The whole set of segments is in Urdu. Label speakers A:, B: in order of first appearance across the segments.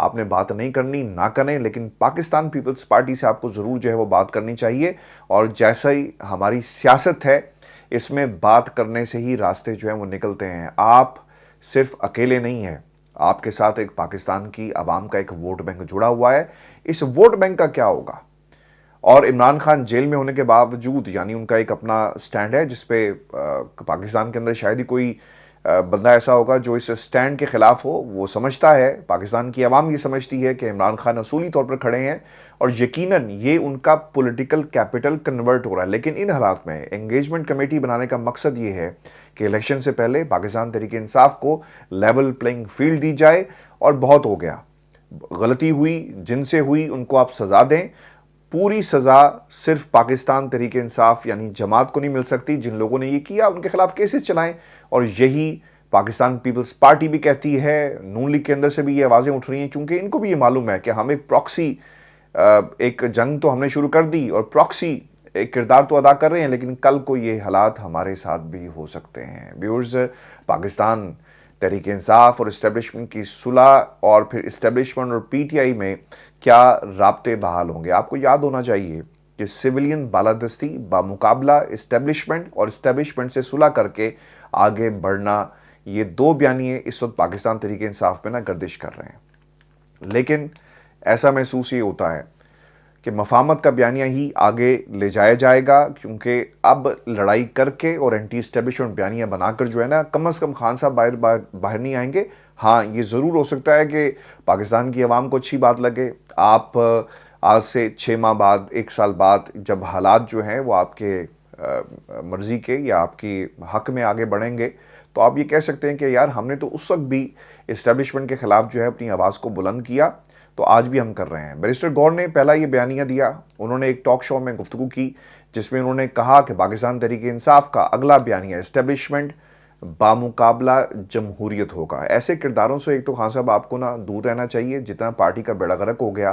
A: آپ نے بات نہیں کرنی نہ کریں، لیکن پاکستان پیپلز پارٹی سے آپ کو ضرور جو ہے وہ بات کرنی چاہیے، اور جیسا ہی ہماری سیاست ہے اس میں بات کرنے سے ہی راستے جو ہیں وہ نکلتے ہیں۔ آپ صرف اکیلے نہیں ہیں، آپ کے ساتھ ایک پاکستان کی عوام کا ایک ووٹ بینک جڑا ہوا ہے۔ اس ووٹ بینک کا کیا ہوگا؟ اور عمران خان جیل میں ہونے کے باوجود، یعنی ان کا ایک اپنا سٹینڈ ہے جس پہ پاکستان کے اندر شاید ہی کوئی بندہ ایسا ہوگا جو اس سٹینڈ کے خلاف ہو۔ وہ سمجھتا ہے، پاکستان کی عوام یہ سمجھتی ہے کہ عمران خان اصولی طور پر کھڑے ہیں، اور یقیناً یہ ان کا پولیٹیکل کیپٹل کنورٹ ہو رہا ہے۔ لیکن ان حالات میں انگیجمنٹ کمیٹی بنانے کا مقصد یہ ہے کہ الیکشن سے پہلے پاکستان تحریک انصاف کو لیول پلینگ فیلڈ دی جائے، اور بہت ہو گیا، غلطی ہوئی جن سے ہوئی ان کو آپ سزا دیں۔ پوری سزا صرف پاکستان تحریک انصاف یعنی جماعت کو نہیں مل سکتی، جن لوگوں نے یہ کیا ان کے خلاف کیسز چلائیں، اور یہی پاکستان پیپلز پارٹی بھی کہتی ہے۔ نون لیگ کے اندر سے بھی یہ آوازیں اٹھ رہی ہیں، کیونکہ ان کو بھی یہ معلوم ہے کہ ہم ایک پراکسی ایک جنگ تو ہم نے شروع کر دی، اور پراکسی ایک کردار تو ادا کر رہے ہیں، لیکن کل کو یہ حالات ہمارے ساتھ بھی ہو سکتے ہیں۔ ویورز، پاکستان تحریک انصاف اور اسٹیبلشمنٹ کی صلح، اور پھر اسٹیبلشمنٹ اور پی ٹی آئی میں کیا رابطے بحال ہوں گے؟ آپ کو یاد ہونا چاہیے کہ سویلین بالادستی بامقابلہ اسٹیبلشمنٹ اور اسٹیبلشمنٹ سے صلح کر کے آگے بڑھنا، یہ دو بیانیے اس وقت پاکستان تحریک انصاف میں گردش کر رہے ہیں۔ لیکن ایسا محسوس یہ ہوتا ہے کہ مفاہمت کا بیانیہ ہی آگے لے جایا جائے گا، کیونکہ اب لڑائی کر کے اور اینٹی اسٹیبلشمنٹ بیانیہ بنا کر جو ہے نا، کم از کم خان صاحب باہر نہیں آئیں گے۔ ہاں، یہ ضرور ہو سکتا ہے کہ پاکستان کی عوام کو اچھی بات لگے۔ آپ آج سے 6 ماہ بعد، 1 سال بعد جب حالات جو ہیں وہ آپ کے مرضی کے یا آپ کی حق میں آگے بڑھیں گے، تو آپ یہ کہہ سکتے ہیں کہ یار ہم نے تو اس وقت بھی اسٹیبلشمنٹ کے خلاف جو ہے اپنی آواز کو بلند کیا، تو آج بھی ہم کر رہے ہیں۔ بیرسٹر گور نے پہلا یہ بیانیہ دیا، انہوں نے ایک ٹاک شو میں گفتگو کی جس میں انہوں نے کہا کہ پاکستان تحریک انصاف کا اگلا بیانیہ اسٹیبلشمنٹ بامقابلہ جمہوریت ہوگا۔ ایسے کرداروں سے ایک تو خان صاحب آپ کو دور رہنا چاہیے، جتنا پارٹی کا بیڑا غرق ہو گیا،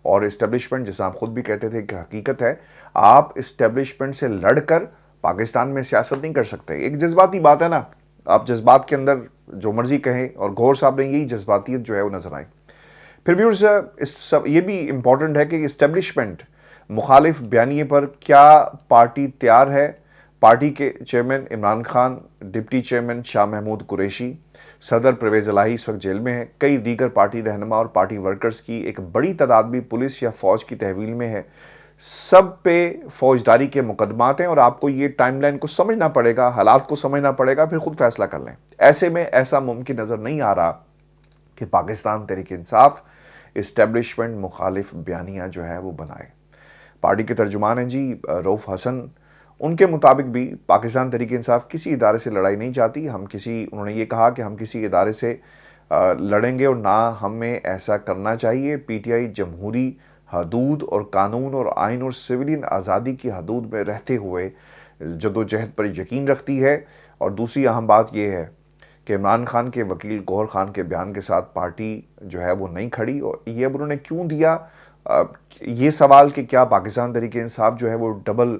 A: اور اسٹیبلشمنٹ جیسا آپ خود بھی کہتے تھے کہ حقیقت ہے، آپ اسٹیبلشمنٹ سے لڑ کر پاکستان میں سیاست نہیں کر سکتے۔ ایک جذباتی بات ہے نا، آپ جذبات کے اندر جو مرضی کہیں، اور گور صاحب نے یہی جذباتیت جو ہے وہ نظر آئی۔ پھر ویورز، یہ بھی امپورٹنٹ ہے کہ اسٹیبلشمنٹ مخالف بیانیے پر کیا پارٹی تیار ہے۔ پارٹی کے chairman Imran Khan, deputy chairman Shah Mahmood Qureshi, صدر پرویز الہی اس وقت جیل میں ہیں، کئی دیگر پارٹی رہنما اور پارٹی ورکرز کی ایک بڑی تعداد بھی پولیس یا فوج کی تحویل میں ہے۔ سب پہ فوجداری کے مقدمات ہیں، اور آپ کو یہ ٹائم لائن کو سمجھنا پڑے گا، حالات کو سمجھنا پڑے گا، پھر خود فیصلہ کر لیں۔ ایسے میں ایسا ممکن نظر نہیں آ رہا کہ پاکستان تحریک انصاف اسٹیبلشمنٹ مخالف بیانیہ جو ہے وہ بنائے۔ پارٹی کے ترجمان ہیں جی رؤف حسن، ان کے مطابق بھی پاکستان تحریک انصاف کسی ادارے سے لڑائی نہیں چاہتی۔ انہوں نے یہ کہا کہ ہم کسی ادارے سے لڑیں گے اور نہ ہمیں ایسا کرنا چاہیے۔ پی ٹی آئی جمہوری حدود اور قانون اور آئین اور سویلین آزادی کی حدود میں رہتے ہوئے جدوجہد پر یقین رکھتی ہے۔ اور دوسری اہم بات یہ ہے کہ عمران خان کے وکیل گوہر خان کے بیان کے ساتھ پارٹی جو ہے وہ نہیں کھڑی۔ اور یہ اب انہوں نے کیوں دیا یہ سوال کہ کیا پاکستان تحریک انصاف جو ہے وہ ڈبل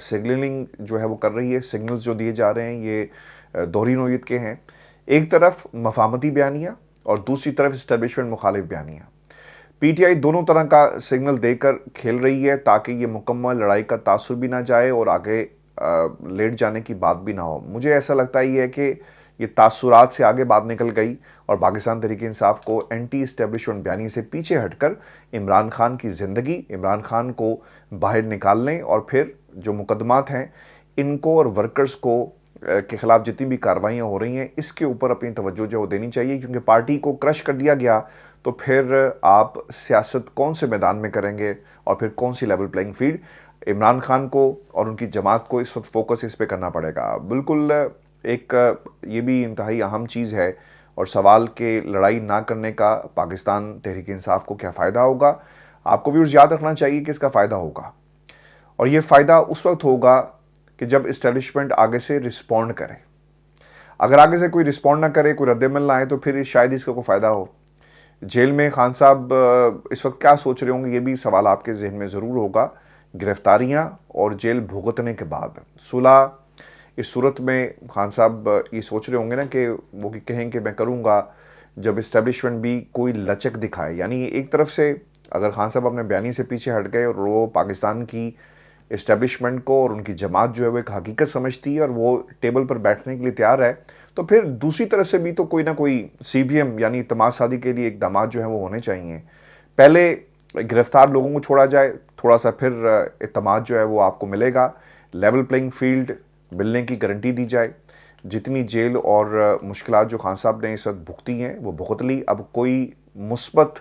A: سگنلنگ جو ہے وہ کر رہی ہے؟ سگنلز جو دیے جا رہے ہیں یہ دوہری نوعیت کے ہیں، ایک طرف مفاہمتی بیانیہ اور دوسری طرف اسٹیبلشمنٹ مخالف بیانیہ۔ پی ٹی آئی دونوں طرح کا سگنل دے کر کھیل رہی ہے تاکہ یہ مکمل لڑائی کا تاثر بھی نہ جائے اور آگے لیٹ جانے کی بات بھی نہ ہو۔ مجھے ایسا لگتا ہی ہے کہ یہ تاثرات سے آگے بات نکل گئی، اور پاکستان تحریک انصاف کو اینٹی اسٹیبلشمنٹ بیانیے سے پیچھے ہٹ کر عمران خان کی زندگی، عمران خان کو باہر نکالنے، اور پھر جو مقدمات ہیں ان کو اور ورکرز کو کے خلاف جتنی بھی کارروائیاں ہو رہی ہیں اس کے اوپر اپنی توجہ جو دینی چاہیے، کیونکہ پارٹی کو کرش کر دیا گیا تو پھر آپ سیاست کون سے میدان میں کریں گے، اور پھر کون سی level playing field? Imran Khan کو اور ان کی جماعت کو اس وقت فوکس اس پہ کرنا پڑے گا۔ بالکل ایک یہ بھی انتہائی اہم چیز ہے، اور سوال کہ لڑائی نہ کرنے کا پاکستان تحریک انصاف کو کیا فائدہ ہوگا؟ آپ کو ویورز یاد رکھنا چاہیے کہ اس کا فائدہ ہوگا، اور یہ فائدہ اس وقت ہوگا کہ جب اسٹیبلشمنٹ آگے سے رسپونڈ کرے۔ اگر آگے سے کوئی رسپونڈ نہ کرے، کوئی رد عمل نہ آئے، تو پھر شاید اس کا کوئی فائدہ ہو۔ جیل میں خان صاحب اس وقت کیا سوچ رہے ہوں گے، یہ بھی سوال آپ کے ذہن میں ضرور ہوگا۔ گرفتاریاں اور جیل بھگتنے کے بعد صلح، اس صورت میں خان صاحب یہ سوچ رہے ہوں گے نا کہ وہ کہیں کہ میں کروں گا، جب اسٹیبلشمنٹ بھی کوئی لچک دکھائے. یعنی ایک طرف سے اگر خان صاحب اپنے بیانی سے پیچھے ہٹ گئے اور وہ پاکستان کی اسٹیبلشمنٹ کو اور ان کی جماعت جو ہے وہ ایک حقیقت سمجھتی ہے اور وہ ٹیبل پر بیٹھنے کے لیے تیار ہے, تو پھر دوسری طرف سے بھی تو کوئی نہ کوئی سی بی ایم یعنی اعتماد سازی کے لیے اقدامات جو ہیں وہ ہونے چاہیے. پہلے گرفتار لوگوں کو چھوڑا جائے, تھوڑا سا پھر اعتماد جو ہے وہ آپ کو ملے گا. لیول پلینگ فیلڈ ملنے کی گارنٹی دی جائے. جتنی جیل اور مشکلات جو خان صاحب نے اس وقت بھگتی ہیں وہ بھگت لی, اب کوئی مثبت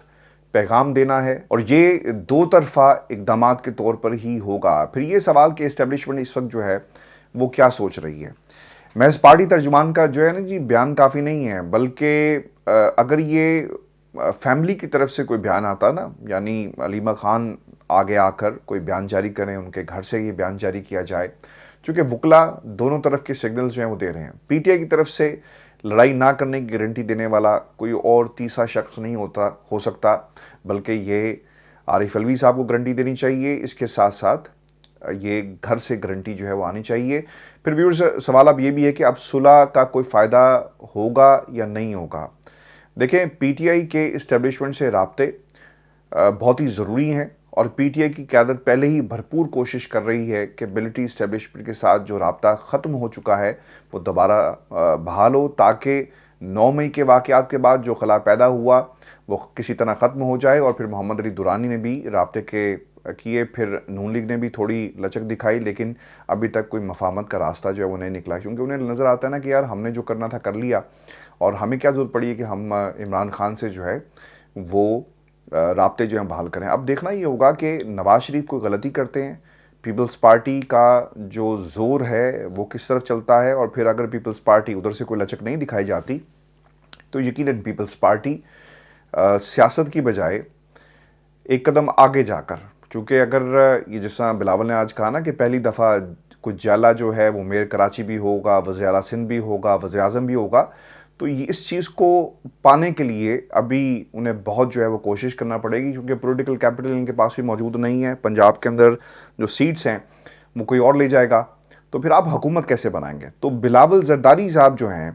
A: پیغام دینا ہے اور یہ دو طرفہ اقدامات کے طور پر ہی ہوگا. پھر یہ سوال کہ اسٹیبلشمنٹ اس وقت جو ہے وہ کیا سوچ رہی ہے. محض پارٹی ترجمان کا جو ہے نا جی بیان کافی نہیں ہے, بلکہ اگر یہ فیملی کی طرف سے کوئی بیان آتا نا, یعنی علیمہ خان آگے آ کر کوئی بیان جاری کریں, ان کے گھر سے یہ بیان جاری کیا جائے, چونکہ وکلا دونوں طرف کے سگنلز جو ہیں وہ دے رہے ہیں. پی ٹی آئی کی طرف سے لڑائی نہ کرنے کی گارنٹی دینے والا کوئی اور تیسرا شخص نہیں ہو سکتا, بلکہ یہ عارف علوی صاحب کو گارنٹی دینی چاہیے. اس کے ساتھ ساتھ یہ گھر سے گارنٹی جو ہے وہ آنی چاہیے. پھر ویورز سوال اب یہ بھی ہے کہ اب صلح کا کوئی فائدہ ہوگا یا نہیں ہوگا. دیکھیں, پی ٹی آئی کے اسٹیبلشمنٹ سے رابطے بہت ہی ضروری ہیں اور پی ٹی آئی کی قیادت پہلے ہی بھرپور کوشش کر رہی ہے کہ ملٹری اسٹیبلشمنٹ کے ساتھ جو رابطہ ختم ہو چکا ہے وہ دوبارہ بحال ہو, تاکہ 9 مئی کے واقعات کے بعد جو خلا پیدا ہوا وہ کسی طرح ختم ہو جائے. اور پھر محمد علی دورانی نے بھی رابطے کیے, پھر نون لیگ نے بھی تھوڑی لچک دکھائی, لیکن ابھی تک کوئی مفاہمت کا راستہ جو ہے وہ نہیں نکلا, کیونکہ انہیں نظر آتا ہے نا کہ یار ہم نے جو کرنا تھا کر لیا اور ہمیں کیا ضرورت پڑی ہے کہ ہم عمران خان سے جو ہے وہ رابطے جو ہیں بحال کریں. اب دیکھنا یہ ہوگا کہ نواز شریف کوئی غلطی کرتے ہیں, پیپلز پارٹی کا جو زور ہے وہ کس طرف چلتا ہے, اور پھر اگر پیپلز پارٹی ادھر سے کوئی لچک نہیں دکھائی جاتی تو یقیناً پیپلز پارٹی سیاست کی بجائے ایک قدم آگے جا کر, چونکہ اگر یہ جس طرح بلاول نے آج کہا نا کہ پہلی دفعہ کچھ جالا جو ہے وہ میئر کراچی بھی ہوگا, وزیر اعلیٰ سندھ بھی ہوگا, وزیر اعظم بھی ہوگا, تو یہ اس چیز کو پانے کے لیے ابھی انہیں بہت جو ہے وہ کوشش کرنا پڑے گی, کیونکہ پولیٹیکل کیپٹل ان کے پاس بھی موجود نہیں ہے. پنجاب کے اندر جو سیٹس ہیں وہ کوئی اور لے جائے گا, تو پھر آپ حکومت کیسے بنائیں گے. تو بلاول زرداری صاحب جو ہیں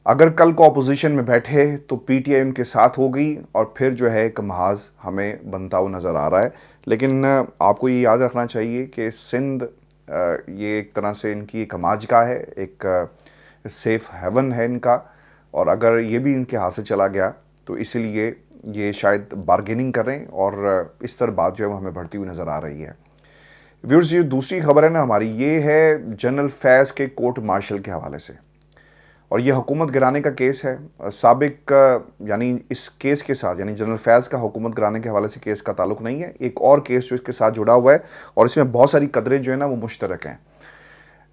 A: اگر کل کو اپوزیشن میں بیٹھے تو پی ٹی آئی ان کے ساتھ ہوگی اور پھر جو ہے ایک محاذ ہمیں بنتا ہوا نظر آ رہا ہے. لیکن آپ کو یہ یاد رکھنا چاہیے کہ سندھ یہ ایک طرح سے ان کی ایک ماجگاہ ہے, ایک سیف ہیون ہے ان کا, اور اگر یہ بھی ان کے ہاتھ سے چلا گیا تو اسی لیے یہ شاید بارگیننگ کریں اور اس طرح بات جو ہے وہ ہمیں بڑھتی ہوئی نظر آ رہی ہے. ویورز, یہ دوسری خبر ہے نا ہماری, یہ ہے جنرل فیض کے کورٹ مارشل کے حوالے سے, اور یہ حکومت گرانے کا کیس ہے. سابق یعنی اس کیس کے ساتھ یعنی جنرل فیض کا حکومت گرانے کے حوالے سے کیس کا تعلق نہیں ہے, ایک اور کیس جو اس کے ساتھ جڑا ہوا ہے اور اس میں بہت ساری قدریں جو ہیں نا وہ مشترک ہیں.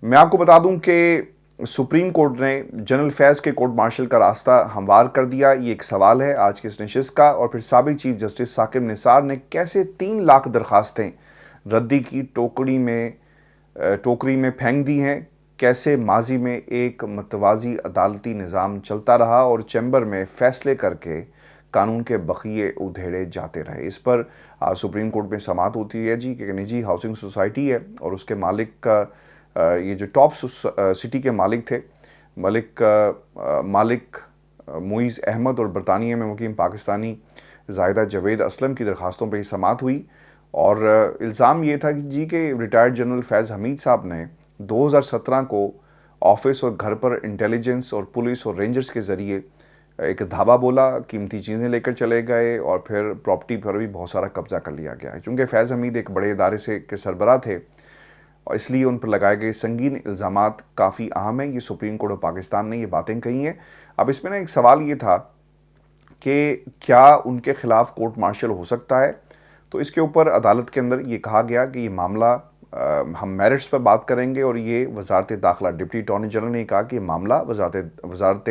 A: میں آپ کو بتا دوں کہ سپریم کورٹ نے جنرل فیض کے کورٹ مارشل کا راستہ ہموار کر دیا. یہ ایک سوال ہے آج کی اس نشست کا. اور پھر سابق چیف جسٹس ثاقب نثار نے کیسے 3 لاکھ درخواستیں ردی کی ٹوکری میں پھینک دی ہیں, کیسے ماضی میں ایک متوازی عدالتی نظام چلتا رہا اور چیمبر میں فیصلے کر کے قانون کے بقیے ادھیڑے جاتے رہے. اس پر آج سپریم کورٹ میں سماعت ہوتی ہے جی, کہ نجی ہاؤسنگ سوسائٹی ہے اور اس کے مالک کا یہ جو ٹاپ سٹی کے مالک تھے مالک معیز احمد اور برطانیہ میں مقیم پاکستانی زاہدہ جاوید اسلم کی درخواستوں پہ ہی سماعت ہوئی. اور الزام یہ تھا کہ جی کہ ریٹائرڈ جنرل فیض حمید صاحب نے 2017 کو آفس اور گھر پر انٹیلیجنس اور پولیس اور رینجرز کے ذریعے ایک دھاوا بولا, قیمتی چیزیں لے کر چلے گئے اور پھر پراپرٹی پر بھی بہت سارا قبضہ کر لیا گیا. چونکہ فیض حمید ایک بڑے ادارے کے سربراہ تھے اور اس لیے ان پر لگائے گئے سنگین الزامات کافی اہم ہیں. یہ سپریم کورٹ آف پاکستان نے یہ باتیں کہی ہیں. اب اس میں نا ایک سوال یہ تھا کہ کیا ان کے خلاف کورٹ مارشل ہو سکتا ہے, تو اس کے اوپر عدالت کے اندر یہ کہا گیا کہ یہ معاملہ ہم میرٹس پر بات کریں گے, اور یہ وزارت داخلہ ڈپٹی اٹارنی جنرل نے کہا کہ یہ معاملہ وزارت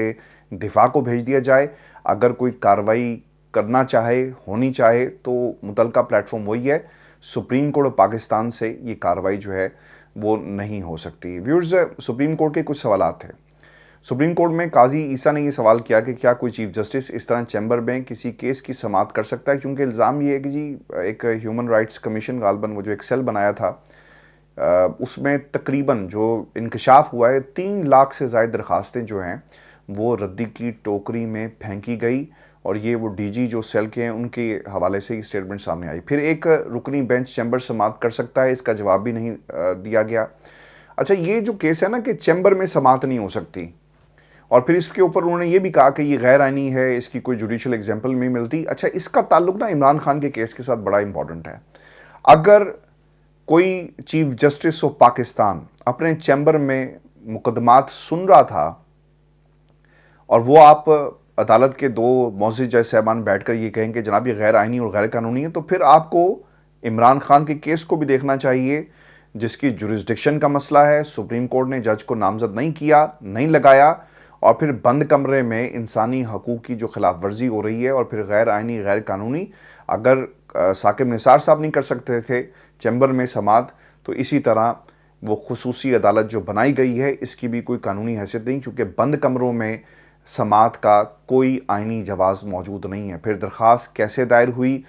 A: دفاع کو بھیج دیا جائے. اگر کوئی کارروائی کرنا چاہے, ہونی چاہے, تو متعلقہ پلیٹ فارم وہی ہے. سپریم کورٹ آف پاکستان سے یہ کارروائی جو ہے وہ نہیں ہو سکتی. ویورز, سپریم کورٹ کے کچھ سوالات تھے. سپریم کورٹ میں قاضی عیسیٰ نے یہ سوال کیا کہ کیا کوئی چیف جسٹس اس طرح چیمبر میں کسی کیس کی سماعت کر سکتا ہے, کیونکہ الزام یہ ہے کہ جی ایک ہیومن رائٹس کمیشن غالباً وہ جو ایک سیل بنایا تھا اس میں تقریباً جو انکشاف ہوا ہے 3 لاکھ سے زائد درخواستیں جو ہیں وہ ردی کی ٹوکری میں پھینکی گئی، اور یہ وہ ڈی جی جو سیل کے ہیں ان کے حوالے سے یہ اسٹیٹمنٹ سامنے آئی۔ پھر ایک رکنی بینچ چیمبر سماعت کر سکتا ہے، اس کا جواب بھی نہیں دیا گیا۔ اچھا، یہ جو کیس ہے نا کہ چیمبر میں سماعت نہیں ہو سکتی، اور پھر اس کے اوپر انہوں نے یہ بھی کہا کہ یہ غیر آئینی ہے، اس کی کوئی جوڈیشل ایگزامپل نہیں ملتی۔ اچھا، اس کا تعلق نا عمران خان کے کیس کے ساتھ بڑا امپورٹنٹ ہے۔ اگر کوئی چیف جسٹس آف پاکستان اپنے چیمبر میں مقدمات سن رہا تھا، اور وہ آپ عدالت کے دو معزز جج صاحبان بیٹھ کر یہ کہیں کہ جناب یہ غیر آئینی اور غیر قانونی ہے، تو پھر آپ کو عمران خان کے کیس کو بھی دیکھنا چاہیے، جس کی جورسڈکشن کا مسئلہ ہے۔ سپریم کورٹ نے جج کو نامزد نہیں کیا، نہیں لگایا، اور پھر بند کمرے میں انسانی حقوق کی جو خلاف ورزی ہو رہی ہے، اور پھر غیر آئینی غیر قانونی، اگر ثاقب نثار صاحب نہیں کر سکتے تھے چیمبر میں سماعت، تو اسی طرح وہ خصوصی عدالت جو بنائی گئی ہے اس کی بھی کوئی قانونی حیثیت نہیں، کیونکہ بند کمروں میں سماعت کا کوئی آئینی جواز موجود نہیں ہے۔ پھر درخواست کیسے دائر ہوئی،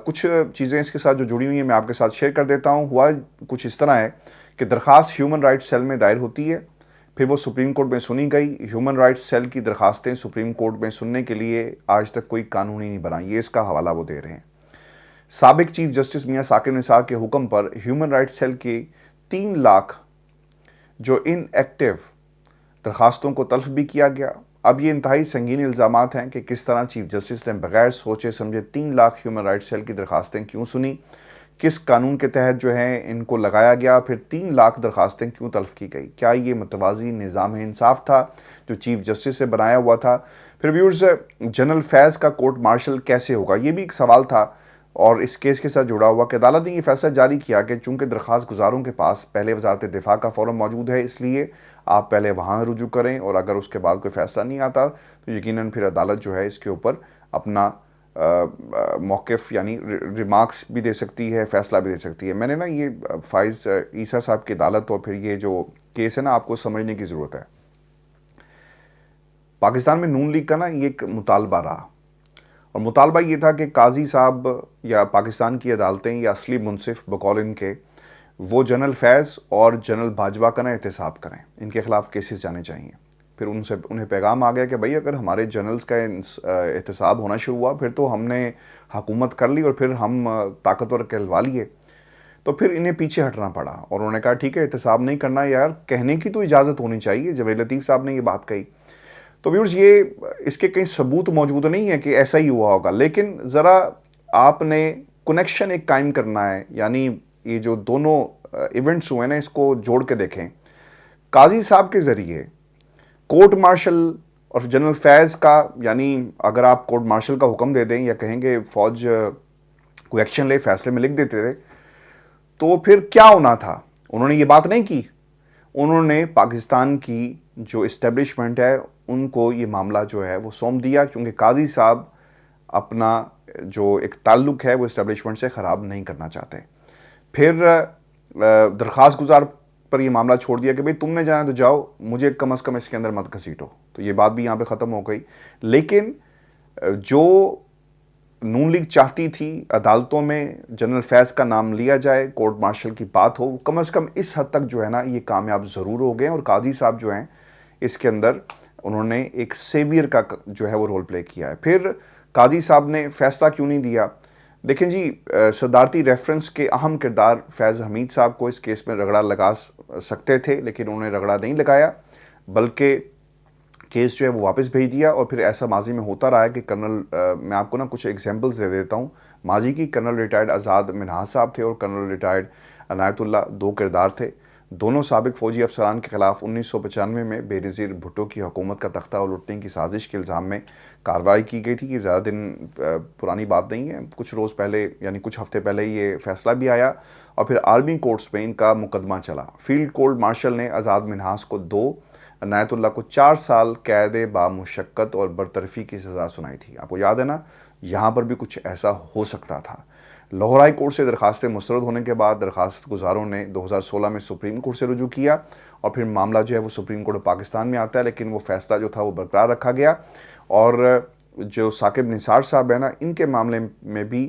A: کچھ چیزیں اس کے ساتھ جو جڑی ہوئی ہیں میں آپ کے ساتھ شیئر کر دیتا ہوں۔ ہوا کچھ اس طرح ہے کہ درخواست ہیومن رائٹس سیل میں دائر ہوتی ہے، پھر وہ سپریم کورٹ میں سنی گئی۔ ہیومن رائٹس سیل کی درخواستیں سپریم کورٹ میں سننے کے لیے آج تک کوئی قانونی نہیں بنا، یہ اس کا حوالہ وہ دے رہے ہیں۔ سابق چیف جسٹس میاں ثاقب نثار کے حکم پر ہیومن رائٹس سیل کی 3 لاکھ جو ان ایکٹیو درخواستوں کو تلف بھی کیا گیا۔ اب یہ انتہائی سنگین الزامات ہیں کہ کس طرح چیف جسٹس نے بغیر سوچے سمجھے 3 لاکھ ہیومن رائٹس سیل کی درخواستیں کیوں سنی، کس قانون کے تحت جو ہیں ان کو لگایا گیا، پھر 3 لاکھ درخواستیں کیوں تلف کی گئی۔ کیا یہ متوازی نظام انصاف تھا جو چیف جسٹس سے بنایا ہوا تھا؟ پھر ویورز، جنرل فیض کا کورٹ مارشل کیسے ہوگا، یہ بھی ایک سوال تھا، اور اس کیس کے ساتھ جڑا ہوا کہ عدالت نے یہ فیصلہ جاری کیا کہ چونکہ درخواست گزاروں کے پاس پہلے وزارت دفاع کا فارم موجود ہے، اس لیے آپ پہلے وہاں رجوع کریں، اور اگر اس کے بعد کوئی فیصلہ نہیں آتا تو یقیناً پھر عدالت جو ہے اس کے اوپر اپنا موقف یعنی ریمارکس بھی دے سکتی ہے، فیصلہ بھی دے سکتی ہے۔ میں نے نا یہ فائز عیسیٰ صاحب کی عدالت اور پھر یہ جو کیس ہے نا آپ کو سمجھنے کی ضرورت ہے۔ پاکستان میں نون لیگ کا نا یہ ایک مطالبہ رہا، اور مطالبہ یہ تھا کہ قاضی صاحب یا پاکستان کی عدالتیں یا اصلی منصف بقول ان کے وہ جنرل فیض اور جنرل باجوہ کا نا احتساب کریں، ان کے خلاف کیسز جانے چاہیے۔ پھر انہیں پیغام آ گیا کہ بھائی اگر ہمارے جنرلز کا احتساب ہونا شروع ہوا پھر تو ہم نے حکومت کر لی اور پھر ہم طاقتور کہلوا لیے، تو پھر انہیں پیچھے ہٹنا پڑا، اور انہوں نے کہا ٹھیک ہے احتساب نہیں کرنا یار، کہنے کی تو اجازت ہونی چاہیے۔ جوید لطیف صاحب نے یہ بات کہی، تو ویورز یہ اس کے کئی ثبوت موجود نہیں ہے کہ ایسا ہی ہوا ہوگا، لیکن ذرا آپ نے کنیکشن ایک قائم کرنا ہے، یعنی یہ جو دونوں ایونٹس ہوئے نا اس کو جوڑ کے دیکھیں۔ قاضی صاحب کے ذریعے کورٹ مارشل اور جنرل فیض کا، یعنی اگر آپ کورٹ مارشل کا حکم دے دیں یا کہیں کہ فوج کوئی ایکشن لے، فیصلے میں لکھ دیتے تھے، تو پھر کیا ہونا تھا؟ انہوں نے یہ بات نہیں کی، انہوں نے پاکستان کی جو اسٹیبلشمنٹ ہے ان کو یہ معاملہ جو ہے وہ سونپ دیا، کیونکہ قاضی صاحب اپنا جو ایک تعلق ہے وہ اسٹیبلشمنٹ سے خراب نہیں کرنا چاہتے۔ پھر درخواست گزار پر یہ معاملہ چھوڑ دیا کہ بھئی تم نے جانا تو جاؤ، مجھے کم از کم اس کے اندر مت گھسیٹو، تو یہ بات بھی یہاں پہ ختم ہو گئی۔ لیکن جو نون لیگ چاہتی تھی عدالتوں میں جنرل فیض کا نام لیا جائے، کورٹ مارشل کی بات ہو، کم از کم اس حد تک جو ہے نا یہ کامیاب ضرور ہو گئے، اور قاضی صاحب جو ہیں اس کے اندر انہوں نے ایک سیویئر کا جو ہے وہ رول پلے کیا ہے۔ پھر قاضی صاحب نے فیصلہ کیوں نہیں دیا؟ دیکھیں جی، صدارتی ریفرنس کے اہم کردار فیض حمید صاحب کو اس کیس میں رگڑا لگا سکتے تھے، لیکن انہوں نے رگڑا نہیں لگایا، بلکہ کیس جو ہے وہ واپس بھیج دیا۔ اور پھر ایسا ماضی میں ہوتا رہا ہے کہ کرنل، میں آپ کو نا کچھ ایگزامپلز دے دیتا ہوں ماضی کی۔ کرنل ریٹائرڈ آزاد منہاس صاحب تھے اور کرنل ریٹائرڈ عنایت اللہ، 2 کردار تھے، دونوں سابق فوجی افسران کے خلاف 1995 میں بے نظیر بھٹو کی حکومت کا تختہ الٹنے کی سازش کے الزام میں کارروائی کی گئی تھی۔ یہ زیادہ دن پرانی بات نہیں ہے، کچھ روز پہلے یعنی کچھ ہفتے پہلے یہ فیصلہ بھی آیا، اور پھر آرمی کورٹس میں ان کا مقدمہ چلا۔ فیلڈ کورٹ مارشل نے آزاد منہاس کو 2، عنایت اللہ کو 4 سال قید بامشقت اور برطرفی کی سزا سنائی تھی۔ آپ کو یاد ہے نا، یہاں پر بھی کچھ ایسا ہو سکتا تھا۔ لاہور ہائی کورٹ سے درخواستیں مسترد ہونے کے بعد درخواست گزاروں نے 2016 میں سپریم کورٹ سے رجوع کیا، اور پھر معاملہ جو ہے وہ سپریم کورٹ پاکستان میں آتا ہے، لیکن وہ فیصلہ جو تھا وہ برقرار رکھا گیا۔ اور جو ثاقب نثار صاحب ہیں نا، ان کے معاملے میں بھی